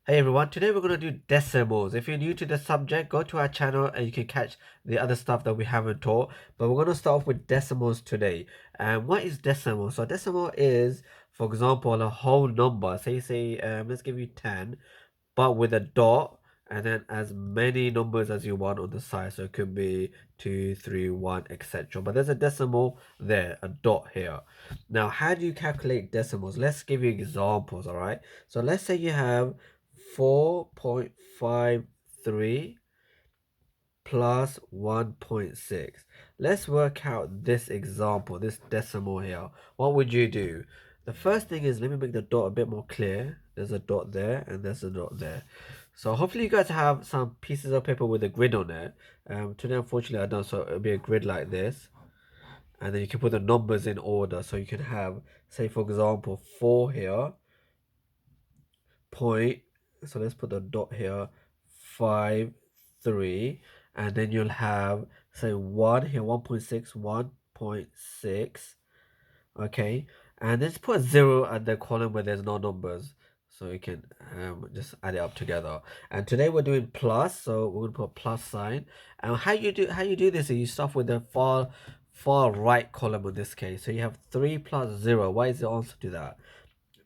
Hey everyone, today we're going to do decimals. If you're new to the subject, go to our channel and you can catch the other stuff that we haven't taught. But we're going to start off with decimals today. And what is decimal? So decimal is, for example, a whole number. Say, let's give you 10, but with a dot and then as many numbers as you want on the side. So it could be 2, 3, 1, etc. But there's a decimal there, a dot here. Now, how do you calculate decimals? Let's give you examples, all right? So let's say you have 4.53 plus 1.6. Let's work out this example, this decimal here. What would you do? The first thing is, let me make the dot a bit more clear. There's a dot there and there's a dot there. So hopefully you guys have some pieces of paper with a grid on it. Today unfortunately I don't, so it'll be a grid like this. And then you can put the numbers in order. So you can have, say for example, 4 here, point, so let's put the dot here, 5, 3, and then you'll have, say 1 here, 1.6, 1.6, okay, and let's put a 0 at the column where there's no numbers, so you can just add it up together. And today we're doing plus, so we're gonna put plus sign. And how you do this is you start with the far right column in this case. So you have 3 plus 0. What is the answer to that?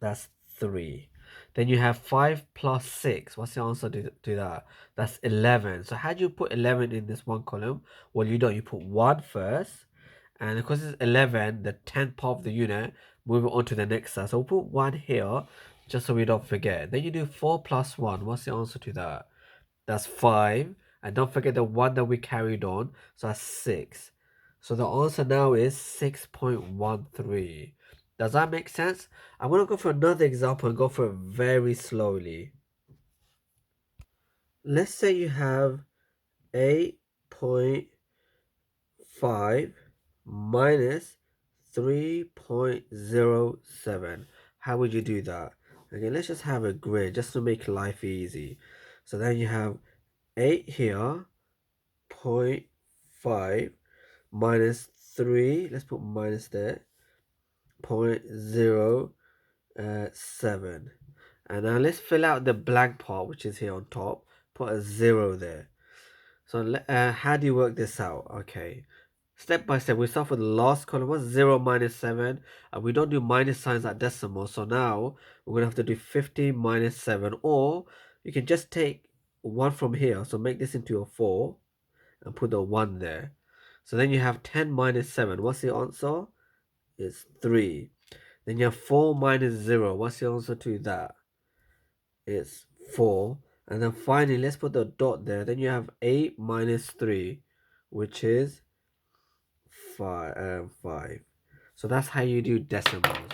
That's 3. Then you have 5 plus 6. What's the answer to that? That's 11. So how do you put 11 in this one column? Well, you don't. You put 1 first. And because it's 11, the 10th part of the unit, move it on to the next side. So we'll put 1 here, just so we don't forget. Then you do 4 plus 1. What's the answer to that? That's 5. And don't forget the 1 that we carried on. So that's 6. So the answer now is 6.13. Does that make sense? I'm going to go for another example and go for it very slowly. Let's say you have 8.5 minus 3.07. How would you do that? Okay, let's just have a grid just to make life easy. So then you have 8 here, 0.5 minus 3, let's put minus there, 0.07. And now let's fill out the blank part, which is here on top. Put a 0 there. So how do you work this out? Okay. Step by step, we start with the last column. What's 0 minus 7? We don't do minus signs at decimal. So now we're going to have to do 50 minus 7. Or you can just take 1 from here. So make this into a 4 and put the 1 there. So then you have 10 minus 7. What's the answer? It's 3. Then you have 4 minus 0. What's the answer to that? It's 4. And then finally, let's put the dot there. Then you have 8 minus 3, which is 5. So that's how you do decimals.